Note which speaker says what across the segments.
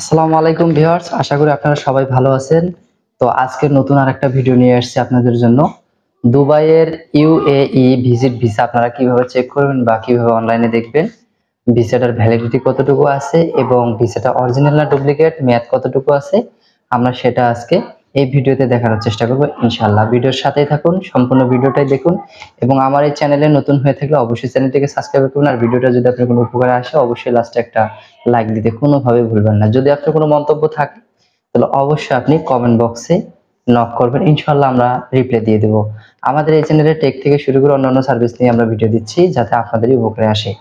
Speaker 1: আসসালামু আলাইকুম ভিউয়ার্স, আশা করি আপনারা সবাই ভালো আছেন। তো আজকে নতুন আরেকটা ভিডিও নিয়ে আসছি আপনাদের জন্য। দুবাইয়ের ইউএই ভিজিট ভিসা আপনারা কিভাবে চেক করবেন বা কিভাবে অনলাইনে দেখবেন, ভিসাটার ভ্যালিডিটি কতটুকু আছে এবং ভিসাটা অরিজিনাল না ডুপ্লিকেট, মেয়াদ কতটুকু আছে, আমরা সেটা আজকে এই ভিডিওতে দেখানোর চেষ্টা করব ইনশাআল্লাহ। ভিডিওর সাথেই থাকুন, সম্পূর্ণ ভিডিওটাই দেখুন এবং আমার এই চ্যানেলে নতুন হয়ে থাকলে অবশ্যই চ্যানেলটিকে সাবস্ক্রাইব করুন। আর ভিডিওটা যদি আপনার কোনো উপকারে আসে অবশ্যই লাস্টে একটা লাইক দিতে কোনোভাবে ভুলবেন না। যদি আপনার কোনো মন্তব্য থাকে তাহলে অবশ্যই আপনি কমেন্ট বক্সে নক করবেন, ইনশাআল্লাহ আমরা রিপ্লাই দিয়ে দেব। আমাদের এই চ্যানেলে টেক থেকে শুরু করে অন্যান্য সার্ভিস নিয়ে আমরা ভিডিও দিচ্ছি যাতে আপনাদেরই উপকারে আসে।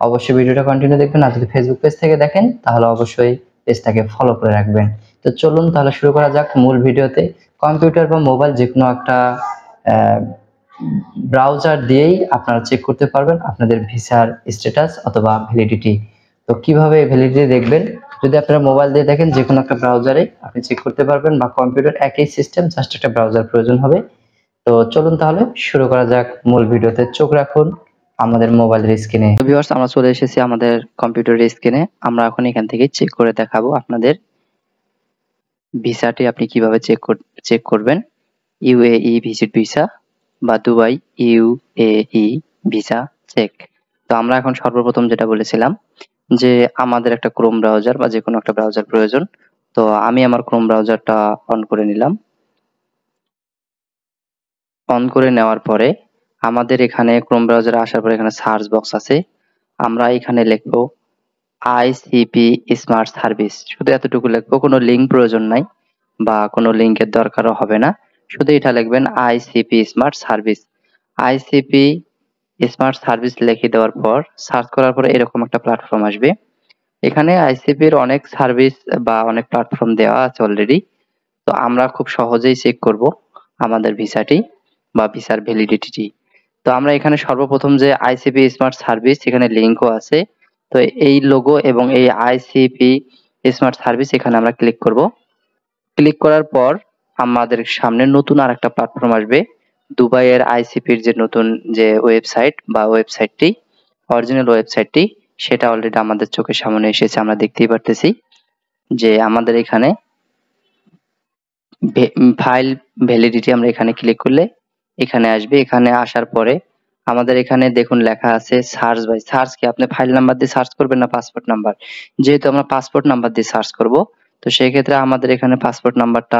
Speaker 1: অবশ্যই ভিডিওটা কন্টিনিউ দেখবেন। আর যদি ফেসবুক পেজ থেকে দেখেন তাহলে অবশ্যই পেজটাকে ফলো করে রাখবেন। তো চলুন তাহলে শুরু করা যাক মূল ভিডিওতে। কম্পিউটার বা মোবাইল যে কোনো একটা ব্রাউজার দিয়েই আপনারা চেক করতে পারবেন আপনাদের ভিসার স্ট্যাটাস অথবা ভ্যালিডিটি। তো কিভাবে ভ্যালিডিটি দেখবেন, যদি আপনারা মোবাইল দিয়ে দেখেন যে কোনো একটা ব্রাউজারে আপনি চেক করতে পারবেন, বা কম্পিউটার একই সিস্টেম, জাস্ট একটা ব্রাউজার প্রয়োজন হবে। তো চলুন তাহলে শুরু করা যাক মূল ভিডিওতে। চোখ রাখুন আমাদের মোবাইলের স্ক্রিনে। তো ভিউয়ার্স, আমরা চলে এসেছি আমাদের কম্পিউটারের স্ক্রিনে। আমরা এখন এখান থেকে চেক করে দেখাবো আপনাদের ভিসাটি আপনি কিভাবে চেক করবেন। ইউএই ভিজিট ভিসা বা দুবাই ইউএই ভিসা চেক। তো আমরা এখন সর্বপ্রথম যেটা বলেছিলাম যে আমাদের একটা ক্রোম ব্রাউজার বা যে কোনো একটা ব্রাউজার প্রয়োজন। তো আমি আমার ক্রোম ব্রাউজারটা অন করে নিলাম। অন করে নেওয়ার পরে আমাদের এখানে ক্রোম ব্রাউজারে আসার পরে এখানে সার্চ বক্স আছে। আমরা এখানে লিখবো আইসিপি স্মার্ট সার্ভিস, শুধু এতটুকু লিখবো, কোনো লিঙ্ক প্রয়োজন নাই বা কোনো লিঙ্কের দরকারও হবে না। শুধু এটা লিখবেন ICP smart service. ICP smart service লিখে দেওয়ার পর সার্চ করার পরে এরকম একটা প্ল্যাটফর্ম আসবে। এখানে আইসিপির অনেক সার্ভিস বা অনেক প্ল্যাটফর্ম দেওয়া আছে অলরেডি। তো আমরা খুব সহজেই চেক করব আমাদের ভিসাটি বা ভিসার ভ্যালিডিটি। তো আমরা এখানে সর্বপ্রথম যে আইসিপি স্মার্ট সার্ভিস, এখানে লিঙ্কও আছে। তো এই লোগো এবং এই আইসিপি স্মার্ট সার্ভিস এখানে আমরা ক্লিক করব। ক্লিক করার পর আমাদের সামনে নতুন আরেকটা প্ল্যাটফর্ম আসবে, দুবাইয়ের আইসিপির যে নতুন যে ওয়েবসাইট বা ওয়েবসাইটটি, অরিজিনাল ওয়েবসাইটটি, সেটা অলরেডি আমাদের চোখের সামনে এসেছে। আমরা দেখতেই পারতেছি যে আমাদের এখানে ফাইল ভ্যালিডিটি, আমরা এখানে ক্লিক করলে এখানে আসবে। এখানে আসার পরে আমাদের এখানে দেখুন লেখা আছে সার্চ বাই। সার্চ কি আপনি ফাইল নাম্বার দিয়ে সার্চ করবেন না পাসপোর্ট নাম্বার? যেহেতু আমরা পাসপোর্ট নাম্বার দিয়ে সার্চ করব, তো সেই ক্ষেত্রে আমাদের এখানে পাসপোর্ট নাম্বারটা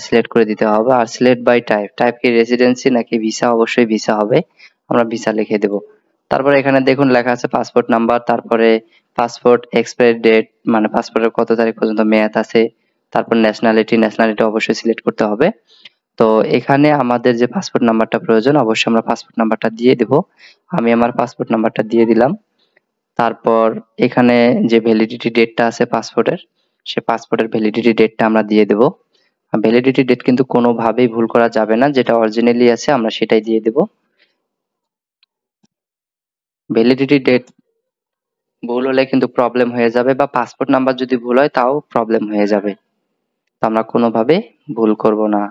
Speaker 1: সিলেক্ট করে দিতে হবে। আর সিলেক্ট বাই টাইপ, টাইপ কি রেসিডেন্সি নাকি ভিসা? অবশ্যই ভিসা হবে, আমরা ভিসা লিখে দেব। তারপরে এখানে দেখুন লেখা আছে পাসপোর্ট নাম্বার, তারপরে পাসপোর্ট এক্সপায়ারি ডেট, মানে পাসপোর্টের কত তারিখ পর্যন্ত মেয়াদ আছে। তারপর ন্যাশনালিটি, ন্যাশনালিটি অবশ্যই সিলেক্ট করতে হবে। তো এখানে আমাদের যে পাসপোর্ট নাম্বারটা প্রয়োজন, অবশ্যই আমরা পাসপোর্ট নাম্বারটা দিয়ে দেব। আমি আমার পাসপোর্ট নাম্বারটা দিয়ে দিলাম। তারপর এখানে যে ভ্যালিডিটি ডেটটা আছে পাসপোর্টের, সে পাসপোর্টের ভ্যালিডিটি ডেটটা আমরা দিয়ে দেব। ভ্যালিডিটি ডেট কিন্তু কোনোভাবেই ভুল করা যাবে না, যেটা অরিজিনালি আছে আমরা সেটাই দিয়ে দেব। ভ্যালিডিটি ডেট ভুল হলে কিন্তু প্রবলেম হয়ে যাবে, বা পাসপোর্ট নাম্বার যদি ভুল হয় তাও প্রবলেম হয়ে যাবে। তো আমরা কোনোভাবে ভুল করব না।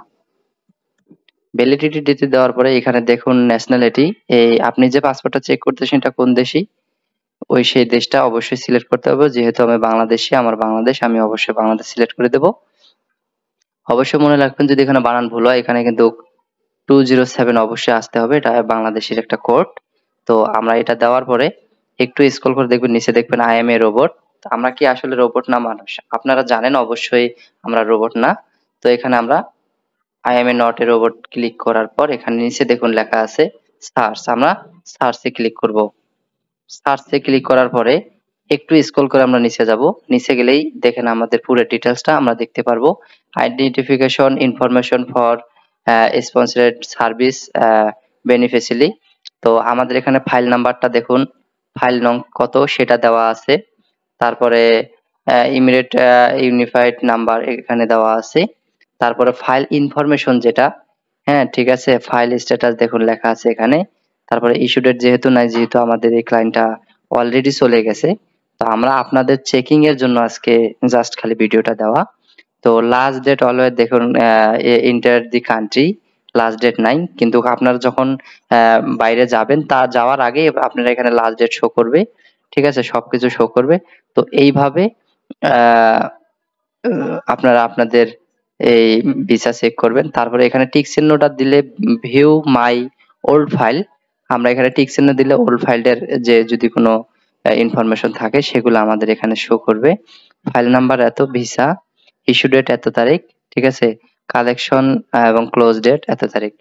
Speaker 1: ভ্যালিডিটি ডেট দেওয়ার পরে এখানে দেখুন ন্যাশনালিটি, এই আপনি যে পাসপোর্টটা চেক করতেছেন এটা কোন দেশি, ওই সেই দেশটা অবশ্যই সিলেক্ট করতে হবে। যেহেতু আমি বাংলাদেশি, আমার বাংলাদেশ, আমি অবশ্যই বাংলাদেশ সিলেক্ট করে দেব। অবশ্যই মনে রাখবেন যদি এখানে বানান ভুল হয়, এখানে কিন্তু 207 অবশ্যই আসতে হবে, এটা বাংলাদেশের একটা কোড। তো আমরা এটা দেওয়ার পরে একটু স্ক্রল করে দেখবেন, নিচে দেখবেন আই এম এ রোবট। আমরা কি আসলে রোবট না মানুষ? আপনারা জানেন অবশ্যই আমরা রোবট না। তো এখানে আমরা I M A not a robot click করার পর এখানে নিচে দেখুন লেখা আছে সার্চ, আমরা সার্চে ক্লিক করব। সার্চে ক্লিক করার পরে একটু স্ক্রল করে আমরা নিচে যাব। নিচে গেলেই দেখেন আমাদের পুরো ডিটেলসটা আমরা দেখতে পারবো। Identification information for sponsored service beneficiary. তো আমাদের এখানে ফাইল নাম্বারটা দেখুন, ফাইল নং কত সেটা দেওয়া আছে। তারপরে ইমিডিয়েট ইউনিফাইড নাম্বার এখানে দেওয়া আছে। তারপরে ফাইল ইনফরমেশন যেটা, হ্যাঁ ঠিক আছে, ফাইল স্ট্যাটাস দেখুন লেখা আছে এখানে। তারপরে ইস্যু ডেট যেহেতু নাই, যেহেতু আমাদের এই ক্লায়েন্টটা অলরেডি চলে গেছে, তো আমরা আপনাদের চেকিং এর জন্য আজকে জাস্ট খালি ভিডিওটা দেওয়া। তো লাস্ট ডেট অলওয়েজ দেখুন enter the country, last date নাই, কিন্তু আপনারা যখন বাইরে যাবেন তা যাওয়ার আগে আপনারা এখানে লাস্ট ডেট শো করবে, ঠিক আছে, সবকিছু শো করবে। তো এইভাবে আপনারা আপনাদের এই ভিসা চেক করবেন। তারপরে এখানে টিক চিহ্নটা দিলে ভিউ মাই ওল্ড ফাইল, আমরা এখানে টিক চিহ্ন দিলে ওল্ড ফাইলের যে যদি কোনো ইনফরমেশন থাকে সেগুলো আমাদের এখানে শো করবে। ফাইল নাম্বার এত, ভিসা ইস্যু ডেট এত তারিখ, ঠিক আছে, কালেকশন এবং ক্লোজ ডেট এত তারিখ।